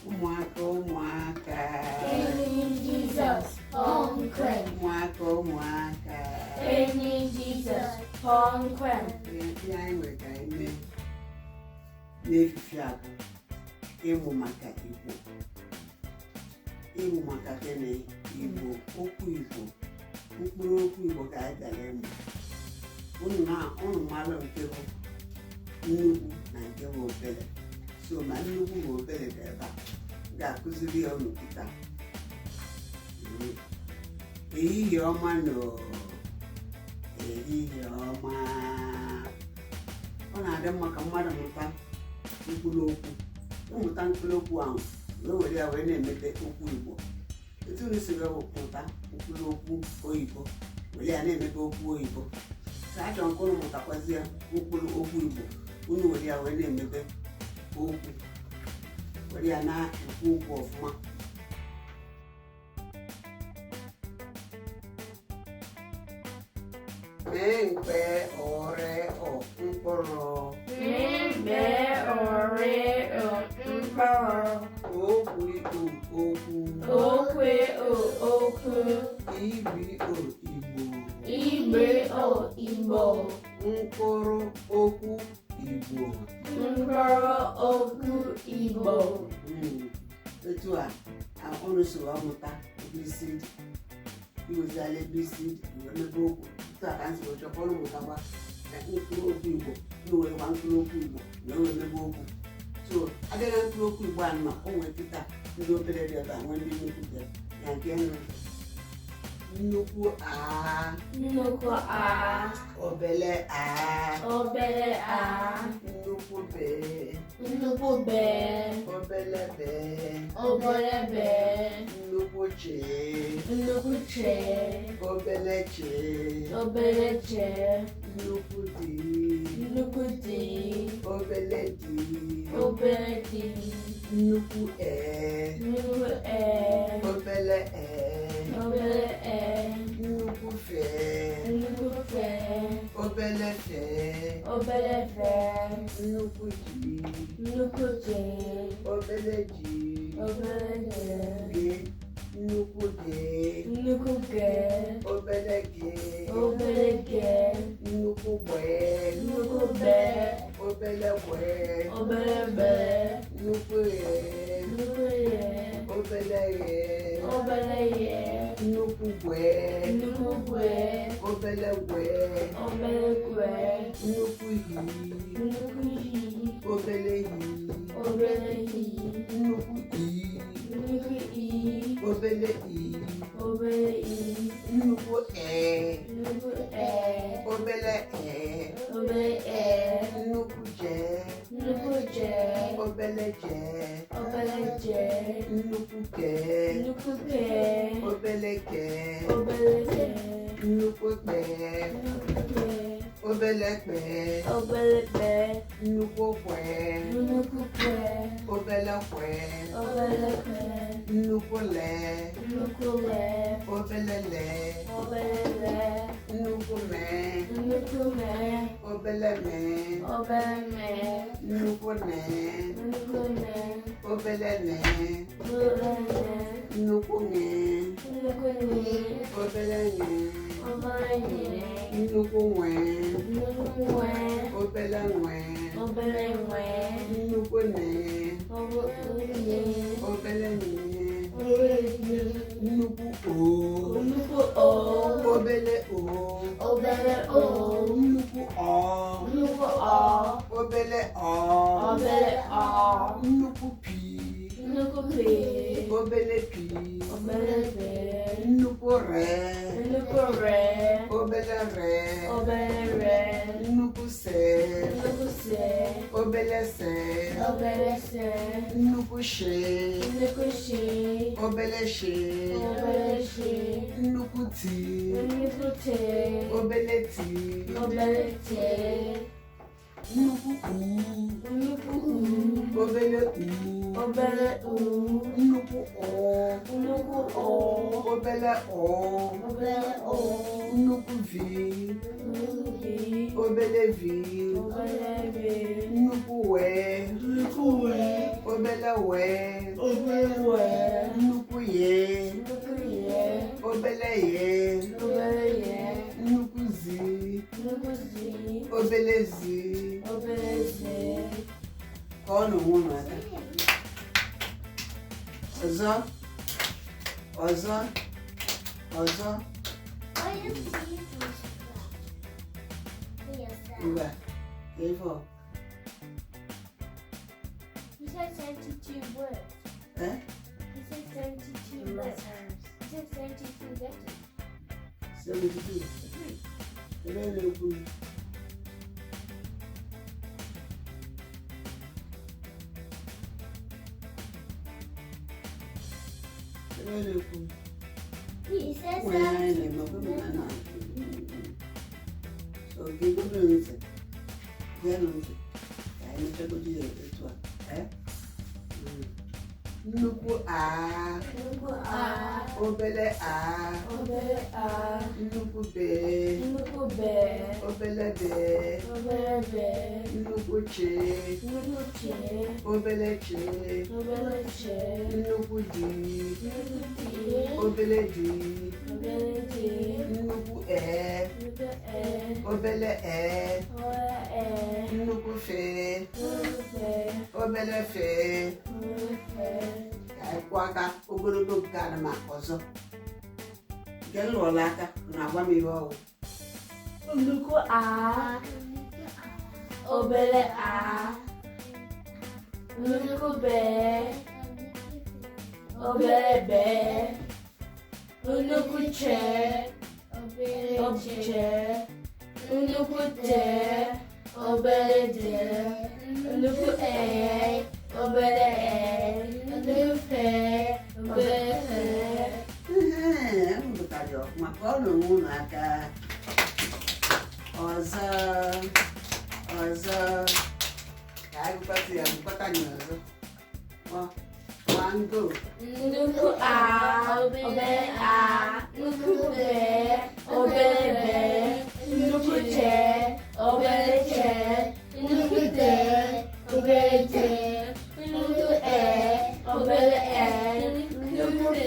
Umuaka. In Jesus, Hongkwen. Umuaka. In Jesus, Hongkwen. Anyị nwere ka ime n'efife abụ ịmụ maka Igbo. Ịmụ maka gịnị? Igbo, okwu Igbo, mkpụrụ okwu Igbo ka anyị gara ịmụ. Unu mara nke bụ nnukwu na nke bụ obere. So ma nnukwu bụ obere dị ebe a ga-akụziri ya unu kịta. Ehihie ọma nọ. Ehihie ọma. Ọ na-adị mma ka mmadụ mụta mkpụrụ okwu. Ịmụta mkpụrụ okwu ahụ wee were ya wee na-emepe okwu Igbo. Etu unu si wee mụta mkpụrụ okwu oyibo were ya na-emepe okwu oyibo. Sa achọ nke unu mụtakwazi ya mkpụrụ okwu Igbo unu were ya wee na-emepe okwu. Were ya na-ekwu okwu ọfụma. Mgbe ore o mkpụrụ. Mgbe ore o mkpụrụ. Okwu okwu. Okwe o okwu. Igwe o Igbo. Igwe o Igbo. Mkpụrụ okwu Igbo. Mkpụrụ okwu Igbo. Etu a unu si amụta ABCD. Iwezala ABCD n'ebe okwu. Taa ka nsi wee chọkwa unu mụtakwa mkpụrụ okwu Igbo. Unu werekwa mkpụrụ okwu Igbo na ewemebe okwu. So adịghị mkpụrụ okwu Igbo a ma o nwere kịta ndị obere dị ebe a nwee ndị nnukwu dị na nke nri. Nnukwu A. Nnukwu A. Obele A. Obere A. Nnukwu B. Nnukwu B. Obele B. Obere B. Nnukwu Ch. Nnukwu Ch. Obele Ch. Obere Ch. Nnukwu D. Nnukwu D. Obele D. Obere D. Nnukwu E. Nnukwu E. Obele E. Obere E. Nnukwu F. Nnukwu F. Obele F. Obere F. Nnukwu G. Nnukwu J. Obele G. Obere J. G. Nnukwu G. Nnukwu G. Obele G. Obere G. Nnukwu G. Nnukwu B. Obele G. Obere B. Nnukwu E. Nnukwu Y. Obele E. Obere Y. Nnukwu G. Nnukwu G. Obele G. Obere G. Nnukwu I. Nnukwu I. Obele I. Obere I. Nnukwu I. Nnukwu I. Obele I. Obere I. Nnukwu E. Nnukwu E. Obele E. Obere E. Nnukwu J. Nnukwu J. Obele J. Obere J. Nnukwu K. Nnukwu K. Obele K. Obere K. Nnukwu K. Nnukwu K. Obele K. Obere K. Nnukwu K. Nnukwu K. Obele K. Obere K. Nnukwu L. Nnukwu L. Obele L. Obere L. Nnukwu M. Nnukwu M. Obele M. Obere M. Nnukwu N. Nnukwu N. Obele N. Obere N. Nnukwu N. Nnukwu N. Obele N. Obere N. Nnukwu Nwe. Nnukwu Nwe. Obele Nwe. Obere Nwe. Nnukwu N. Obere N. Obele N. Obere N. Nnukwu O. Nnukwu O. Obele O. Obere O. Nnukwu O. Nnukwu O. Obele O. Obere O. Nnukwu P. Nnukwu P. Obele P. Obere P. Nnukwu R. Nnukwu R. Obele R. Obere R. Nnukwu S. Nnukwu S. Obele S. Obere S. Nnukwu Sh. Nnukwu Sh. Obele Sh. Obere Sh. Nnukwu T. Nnukwu T. Obele T. Obere T. nnukwu obele nnukwu obele nnukwu v obele v nnukwu wee obele nnukwu ye obele ye nnukwu zi obele zi ka ọ na-onwe ụlọ aka ọzọ ngwa ifo You said 72 words. eh You said 72 letters. You said 72 letters. 72 ebe na-ekwu You said ụmụ ya anyị 72. na-eme ọbụrụ na na so ga-egodo ntị geenụ ntị ka anyị mechagodo ya etu a nnukwu a obele a nnukwu bee obele bee nnukwu chee obele chee nnukwu di obele di nnukwu obele nnukwu fee obele fee ka anyị kwụọ aka ogologo nke a ma ọzọ nke nlụọla aka na-agwa m ihe ọgwụ Nnukwu A, obere A, nnukwu B, obere B, nnukwu Ch, obere Ch, nnukwu D, obere D, nnukwu E, obere E, nnukwu F, obere F. m gụtara ya ọfụma ka ọ na-onwe ụlọ aka ọzọ ka anyị gụkọta ya gụkọta ya ọzọ mango Nnukwu A, obere A, nnukwu B, obere B, nnukwu Ch, obere Ch, nnukwu D, obere D, nnukwu E, obere E, nnukwu F,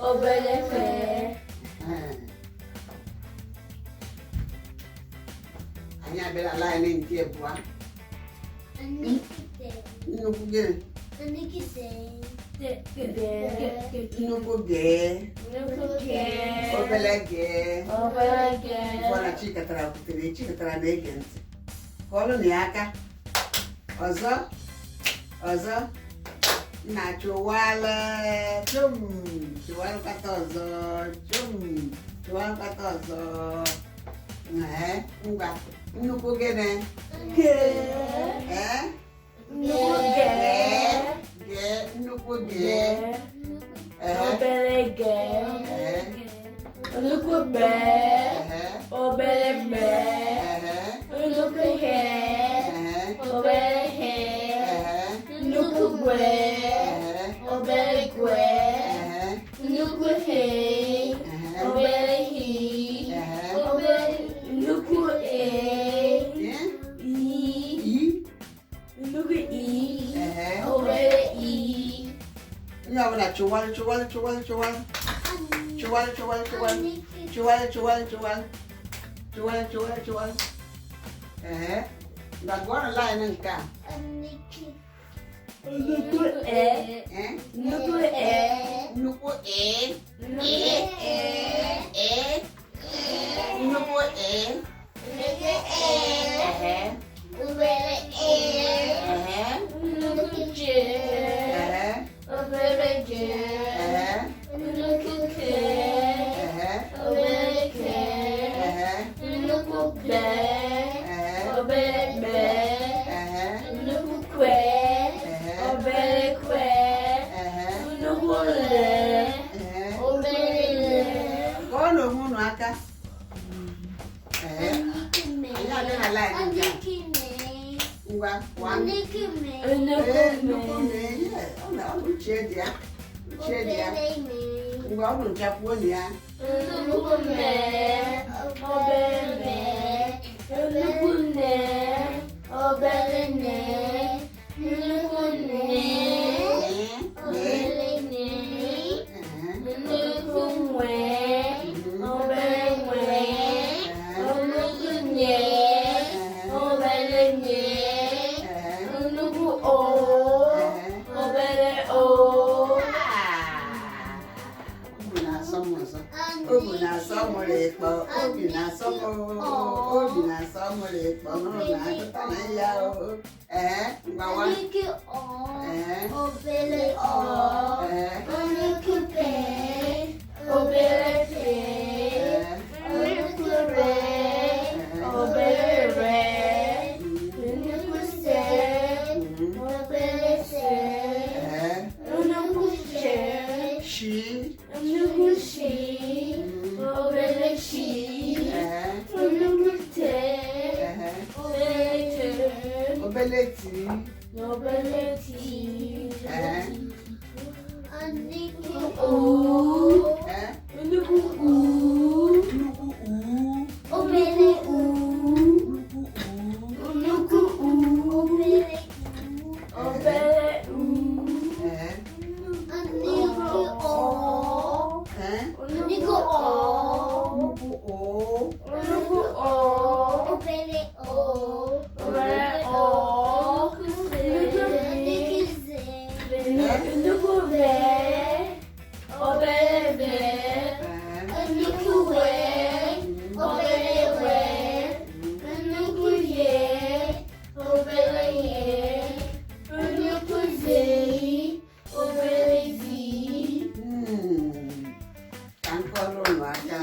obere F. anyị abịala laịnị nke abụọ nnukwu gịnị nnukwu gee obele gee ụfọdụ chikatara butere chikatara na-ege ntị ka ọlụ na ya aka ọzọ na-achụwala chụwalụkata ọzọ chụwalụkata ọzọ ngwa nnukwu gịnị Nnukwu gee, nnukwu gee obere gee, nnukwu bee, obere bee, nnukwu hee, obere hee, nnukwu gwee, obere gwee, nnukwu hee, obere hee, nnukwu nnukwu obere onye ọbụla chụwalụ ngwa gụọrọ laịnị nke a nnukwu nnukwu nnukwu nnukwu J, obere J, nnukwu K, obere K, nnukwu B, obere B, nnukwu kwe, obere kwe, nnukwu L, obere L. ka ọ na-onwe ụnụ aka anyị abịa na laịnị Ngwa, one. Nnukwu mee. Nnukwu mee, yeah. Ọ uche dị ya. Uche dị ya. Obere mee. Ngwa, ọ nchakwuo na ya. Nnukwu mee. Obere mee. Nnukwu nee. Obere nee. Nnukwu nee. Obere nee. Nnukwu nwee. Obere nwee. Nnukwu nyee. Obere nyee. Nnukwu o. Obere o. Obi na-asọ m ọzọ. Obi na-asọ m ịkpọ. Obi na-asọ m obi na-asọ m ịkpọ. Nụrụ na agụta na ya o. Ngwawa. Nnukwu o. Obere o. Nnukwu pee. Obere pee. Nnukwu ree. Obere ree. Nnukwu see. Obere see. Nnukwu shee. She. Nnukwu shee. Obere shee. Nnukwu tee. Obere tee. Obele tii. Obere tii. Nnukwu o. Nnukwu u. Nnukwu uu. Obere u. Nnukwu u. Obere u. Nnukwu o. Nnukwu o. Nnukwu oo. Nnukwu o. Obere o. Obere o. Nnukwu ve. Obere ve. Nnukwu we. Obere we. Nnukwu ye. Obere ye. Nnukwu ze. Obere zi. Ka nkọrọ ụnụ aka